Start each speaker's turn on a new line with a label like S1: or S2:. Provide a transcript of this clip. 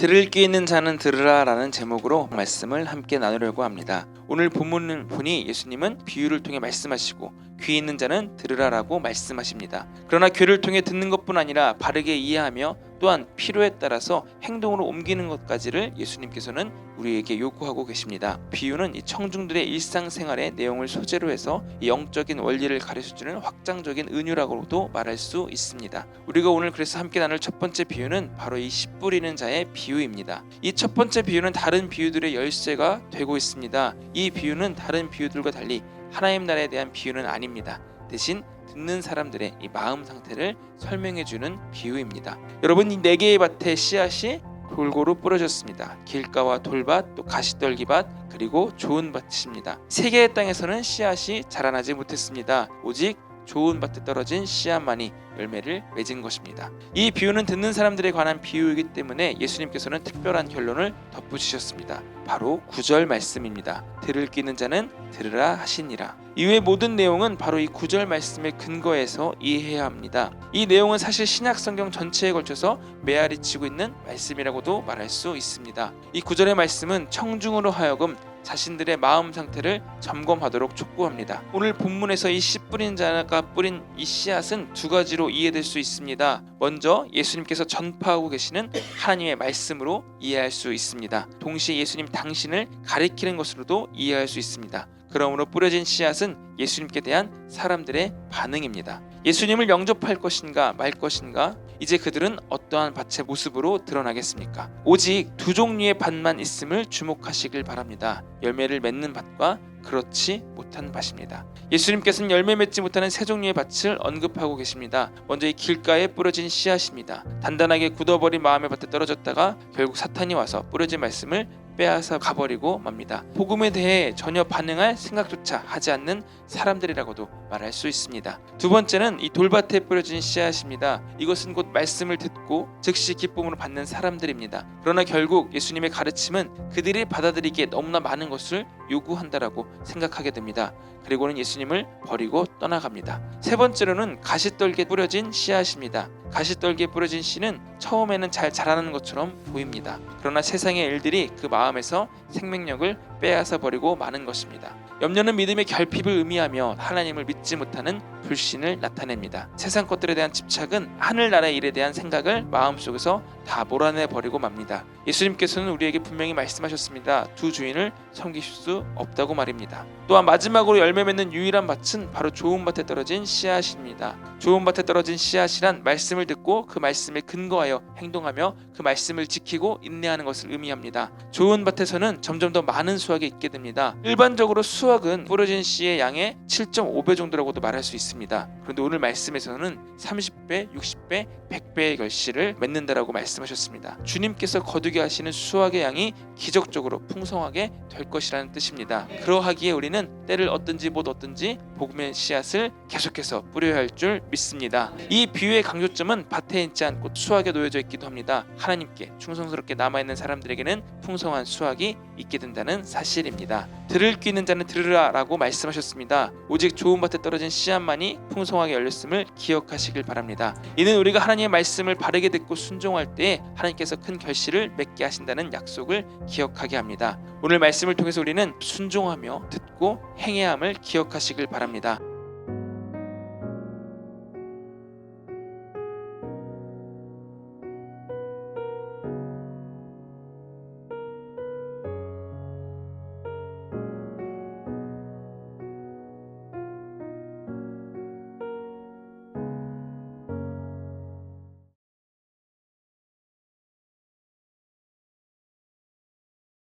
S1: 들을 귀 있는 자는 들으라 라는 제목으로 말씀을 함께 나누려고 합니다. 오늘 본문을 보니 예수님은 비유를 통해 말씀하시고 귀 있는 자는 들으라 라고 말씀하십니다. 그러나 귀를 통해 듣는 것뿐 아니라 바르게 이해하며 또한 필요에 따라서 행동으로 옮기는 것까지를 예수님께서는 우리에게 요구하고 계십니다. 비유는 이 청중들의 일상생활의 내용을 소재로 해서 영적인 원리를 가르쳐주는 확장적인 은유라고도 말할 수 있습니다. 우리가 오늘 그래서 함께 나눌 첫 번째 비유는 바로 이 씨 뿌리는 자의 비유입니다. 이 첫 번째 비유는 다른 비유들의 열쇠가 되고 있습니다. 이 비유는 다른 비유들과 달리 하나님 나라에 대한 비유는 아닙니다. 대신 듣는 사람들의 이 마음 상태를 설명해주는 비유입니다. 여러분, 이 4개의 밭에 씨앗이 골고루 뿌려졌습니다. 길가와 돌밭, 또 가시떨기밭, 그리고 좋은 밭입니다. 3개의 땅에서는 씨앗이 자라나지 못했습니다. 오직 좋은 밭에 떨어진 씨앗만이 열매를 맺은 것입니다. 이 비유는 듣는 사람들에 관한 비유이기 때문에 예수님께서는 특별한 결론을 덧붙이셨습니다. 바로 9절 말씀입니다. 들을 귀 있는 자는 들으라 하시니라. 이외의 모든 내용은 바로 이 9절 말씀의 근거에서 이해해야 합니다. 이 내용은 사실 신약 성경 전체에 걸쳐서 메아리치고 있는 말씀이라고도 말할 수 있습니다. 이 9절의 말씀은 청중으로 하여금 자신들의 마음 상태를 점검하도록 촉구합니다. 오늘 본문에서 이 씨 뿌린 자가 뿌린 이 씨앗은 2가지로 이해될 수 있습니다. 먼저 예수님께서 전파하고 계시는 하나님의 말씀으로 이해할 수 있습니다. 동시에 예수님 당신을 가리키는 것으로도 이해할 수 있습니다. 그러므로 뿌려진 씨앗은 예수님께 대한 사람들의 반응입니다. 예수님을 영접할 것인가 말 것인가, 이제 그들은 어떠한 밭의 모습으로 드러나겠습니까? 오직 2 종류의 밭만 있음을 주목하시길 바랍니다. 열매를 맺는 밭과 그렇지 못한 밭입니다. 예수님께서는 열매 맺지 못하는 3 종류의 밭을 언급하고 계십니다. 먼저 이 길가에 뿌려진 씨앗입니다. 단단하게 굳어버린 마음의 밭에 떨어졌다가 결국 사탄이 와서 뿌려진 말씀을 빼앗아 가버리고 맙니다. 복음에 대해 전혀 반응할 생각조차 하지 않는 사람들이라고도 말할 수 있습니다. 2번째는 이 돌밭에 뿌려진 씨앗입니다. 이것은 곧 말씀을 듣고 즉시 기쁨으로 받는 사람들입니다. 그러나 결국 예수님의 가르침은 그들이 받아들이기에 너무나 많은 것을 요구한다라고 생각하게 됩니다. 그리고는 예수님을 버리고 떠나갑니다. 3번째로는 가시떨기에 뿌려진 씨앗입니다. 가시떨기에 뿌려진 씨는 처음에는 잘 자라는 것처럼 보입니다. 그러나 세상의 일들이 그 마음에서 생명력을 빼앗아 버리고 마는 것입니다. 염려는 믿음의 결핍을 의미하며 하나님을 믿지 못하는 불신을 나타냅니다. 세상 것들에 대한 집착은 하늘나라의 일에 대한 생각을 마음속에서 다 몰아내 버리고 맙니다. 예수님께서는 우리에게 분명히 말씀하셨습니다. 2 주인을 섬기실 수 없다고 말입니다. 또한 마지막으로 열매 맺는 유일한 밭은 바로 좋은 밭에 떨어진 씨앗입니다. 좋은 밭에 떨어진 씨앗이란 말씀을 듣고 그 말씀에 근거하여 행동하며 그 말씀을 지키고 인내하는 것을 의미합니다. 좋은 밭에서는 점점 더 많은 수확이 있게 됩니다. 일반적으로 수확은 뿌려진 씨의 양의 7.5배 정도라고도 말할 수 있습니다. 그런데 오늘 말씀에서는 30배, 60배, 100배의 결실을 맺는다라고 말씀하셨습니다. 주님께서 거두게 하시는 수확의 양이 기적적으로 풍성하게 될 것이라는 뜻입니다. 그러하기에 우리는 때를 얻든지 못 얻든지 복음의 씨앗을 계속해서 뿌려야 할 줄 믿습니다. 이 비유의 강조점은 밭에 있지 않고 수확에 놓여져 있기도 합니다. 하나님께 충성스럽게 남아있는 사람들에게는 풍성한 수확이 있게 된다는 사실입니다. 들을 귀 있는 자는 들으라 라고 말씀하셨습니다. 오직 좋은 밭에 떨어진 씨앗만이 풍성하게 열렸음을 기억하시길 바랍니다. 이는 우리가 하나님의 말씀을 바르게 듣고 순종할 때 하나님께서 큰 결실을 맺게 하신다는 약속을 기억하게 합니다. 오늘 말씀을 통해서 우리는 순종하며 듣고 행해야 함을 기억하시길 바랍니다.